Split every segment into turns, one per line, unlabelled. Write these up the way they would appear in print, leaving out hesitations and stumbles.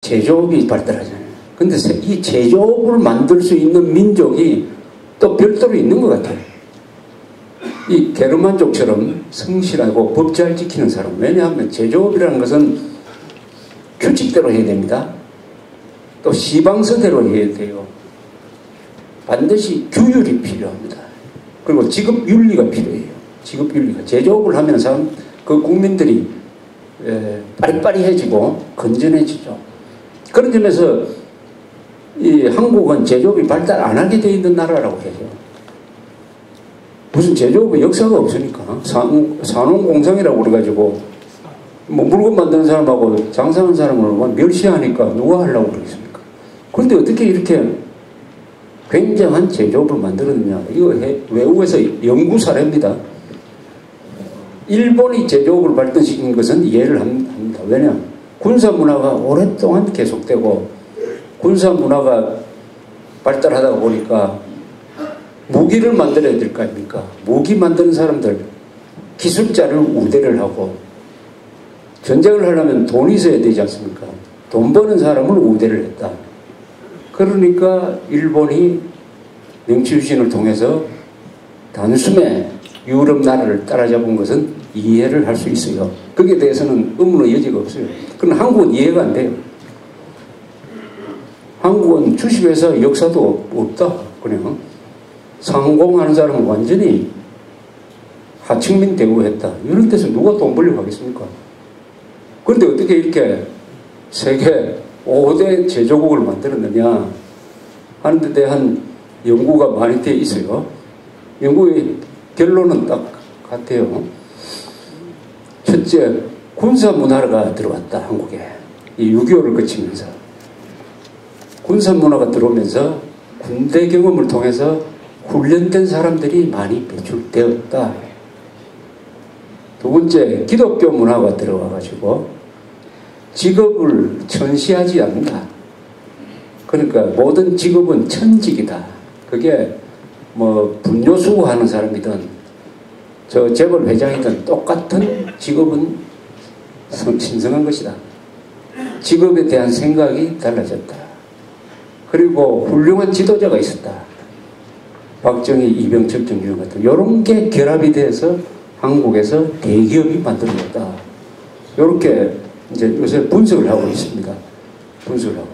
제조업이 발달하잖아요. 근데 이 제조업을 만들 수 있는 민족이 또 별도로 있는 것 같아요. 이 게르만족처럼 성실하고 법 잘 지키는 사람. 왜냐하면 제조업이라는 것은 규칙대로 해야 됩니다. 또 시방서대로 해야 돼요. 반드시 규율이 필요합니다. 그리고 직업윤리가 필요해요. 직업윤리가. 제조업을 하면 그 국민들이 빠리빠리해지고 건전해지죠. 그런 점에서 이 한국은 제조업이 발달 안 하게 되어 있는 나라라고 해요. 무슨 제조업의 역사가 없으니까 산업공상이라고 그래가지고 뭐 물건 만드는 사람하고 장사하는 사람을 멸시하니까 누가 하려고 그러겠습니까? 그런데 어떻게 이렇게 굉장한 제조업을 만들었느냐. 이거 외국에서 연구 사례입니다. 일본이 제조업을 발전시킨 것은 이해를 합니다. 왜냐? 군사 문화가 오랫동안 계속되고 군사 문화가 발달하다 보니까 무기를 만들어야 될 거 아닙니까? 무기 만드는 사람들, 기술자를 우대를 하고 전쟁을 하려면 돈이 있어야 되지 않습니까? 돈 버는 사람을 우대를 했다. 그러니까 일본이 명치유신을 통해서 단숨에 유럽 나라를 따라잡은 것은 이해를 할 수 있어요. 거기에 대해서는 의문의 여지가 없어요. 그러나 한국은 이해가 안 돼요. 한국은 주식회사 역사도 없다. 그냥 상공하는 사람은 완전히 하층민 대우했다. 이런 데서 누가 돈 벌려고 하겠습니까? 그런데 어떻게 이렇게 세계 5대 제조국을 만들었느냐 하는 데 대한 연구가 많이 되어 있어요. 연구의 결론은 딱 같아요. 첫째, 군사 문화가 들어왔다. 한국에. 이 6.25를 거치면서 군사 문화가 들어오면서 군대 경험을 통해서 훈련된 사람들이 많이 배출되었다. 두 번째, 기독교 문화가 들어와가지고 직업을 천시하지 않는다. 그러니까 모든 직업은 천직이다. 그게 뭐 분뇨수거 하는 사람이든 저 재벌 회장이든 똑같은 직업은 신성한 것이다. 직업에 대한 생각이 달라졌다. 그리고 훌륭한 지도자가 있었다. 박정희, 이병철, 정주영 같은 이런 게 결합이 돼서 한국에서 대기업이 만들어졌다. 이렇게 이제 요새 분석을 하고 있습니다. 분석을 하고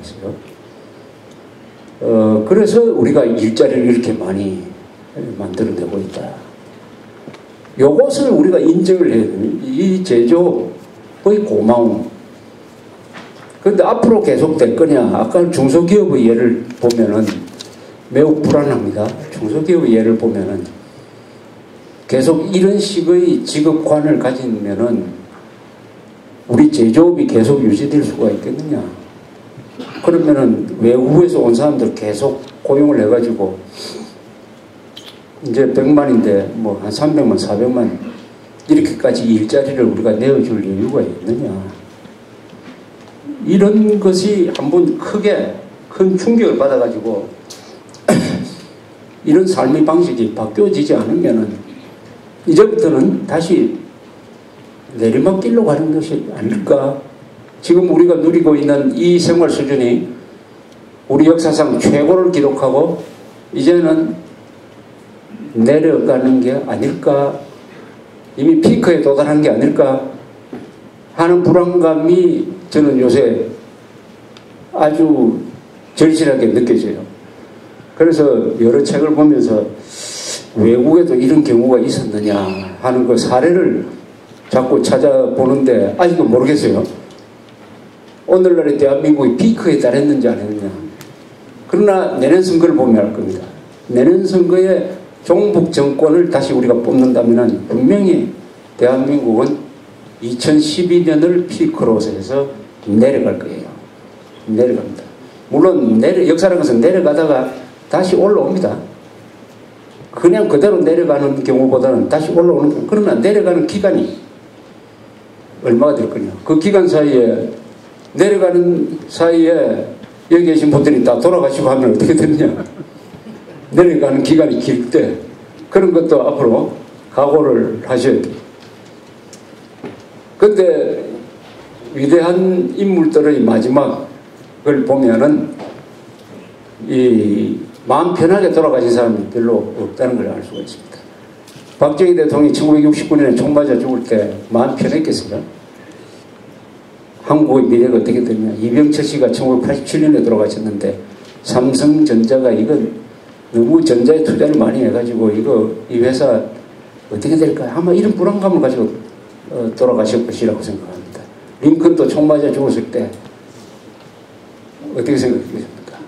있어요. 그래서 우리가 일자리를 이렇게 많이 만들어내고 있다. 요것을 우리가 인정을 해야 됩니다. 이 제조업의 고마움. 그런데 앞으로 계속될 거냐? 아까 중소기업의 예를 보면은 매우 불안합니다. 중소기업의 예를 보면은 계속 이런 식의 직업관을 가지면은 우리 제조업이 계속 유지될 수가 있겠느냐? 그러면은 외국에서 온 사람들 계속 고용을 해가지고 이제 100만인데 뭐 한 300만, 400만 이렇게까지 일자리를 우리가 내어줄 여유가 있느냐? 이런 것이 한번 크게 큰 충격을 받아가지고 이런 삶의 방식이 바뀌어지지 않으면은 이제부터는 다시 내리막길로 가는 것이 아닐까? 지금 우리가 누리고 있는 이 생활 수준이 우리 역사상 최고를 기록하고 이제는 내려가는 게 아닐까? 이미 피크에 도달한 게 아닐까? 하는 불안감이 저는 요새 아주 절실하게 느껴져요. 그래서 여러 책을 보면서 외국에도 이런 경우가 있었느냐 하는 그 사례를 자꾸 찾아보는데 아직도 모르겠어요. 오늘날의 대한민국이 피크에 달했는지 안 했느냐. 그러나 내년 선거를 보면 알 겁니다. 내년 선거에 종북 정권을 다시 우리가 뽑는다면 분명히 대한민국은 2012년을 피크로 해서 내려갈 거예요. 내려갑니다. 물론 역사라는 것은 내려가다가 다시 올라옵니다. 그냥 그대로 내려가는 경우보다는 다시 올라오는 경우. 그러나 내려가는 기간이 얼마가 될 거냐. 그 기간 사이에 내려가는 사이에 여기 계신 분들이 다 돌아가시고 하면 어떻게 되느냐. 내려가는 기간이 길 때 그런 것도 앞으로 각오를 하셔야 돼요. 그런데 위대한 인물들의 마지막 걸 보면은 이 마음 편하게 돌아가신 사람이 별로 없다는 걸 알 수가 있습니다. 박정희 대통령이 1969년에 총 맞아 죽을 때 마음 편했겠어요? 한국의 미래가 어떻게 되냐. 이병철 씨가 1987년에 돌아가셨는데 삼성전자가 이건 너무 전자에 투자를 많이 해가지고 이 회사 어떻게 될까? 아마 이런 불안감을 가지고 돌아가실 것이라고 생각합니다. 링컨도 총 맞아 죽었을 때 어떻게 생각하십니까?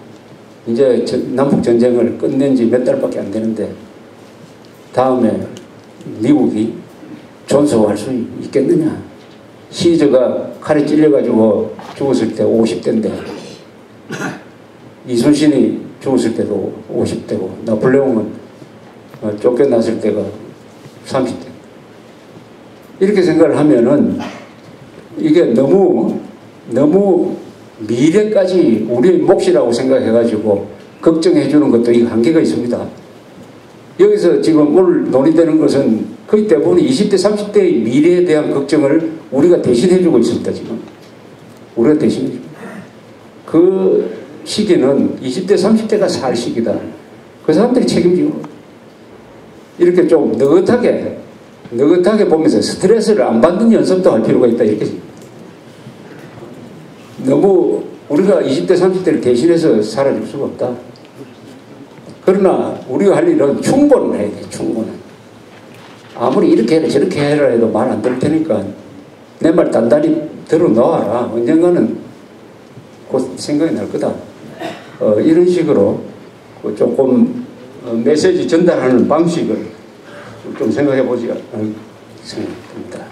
이제 남북전쟁을 끝낸 지 몇 달밖에 안 되는데 다음에 미국이 존속할 수 있겠느냐. 시저가 칼에 찔려가지고 죽었을 때 50대인데 이순신이 죽었을 때도 50대고 나폴레옹은 쫓겨났을 때가 30대. 이렇게 생각을 하면은 이게 너무 미래까지 우리의 몫이라고 생각해가지고 걱정해주는 것도 이 한계가 있습니다. 여기서 지금 오늘 논의되는 것은 거의 대부분 20대, 30대의 미래에 대한 걱정을 우리가 대신해주고 있습니다, 지금. 우리가 대신해주고. 그 시기는 20대, 30대가 살 시기다. 그 사람들이 책임지고. 이렇게 좀 느긋하게 보면서 스트레스를 안 받는 연습도 할 필요가 있다, 이렇게. 너무 우리가 20대, 30대를 대신해서 살아줄 수가 없다. 그러나 우리가 할 일은 충고를 해야 돼, 충고는. 아무리 이렇게 해라 저렇게 해라 해도 말 안 들을 테니까 내 말 단단히 들어 놓아라. 언젠가는 곧 생각이 날 거다. 이런 식으로 조금 메시지 전달하는 방식을 좀 생각해 보지 생각합니다.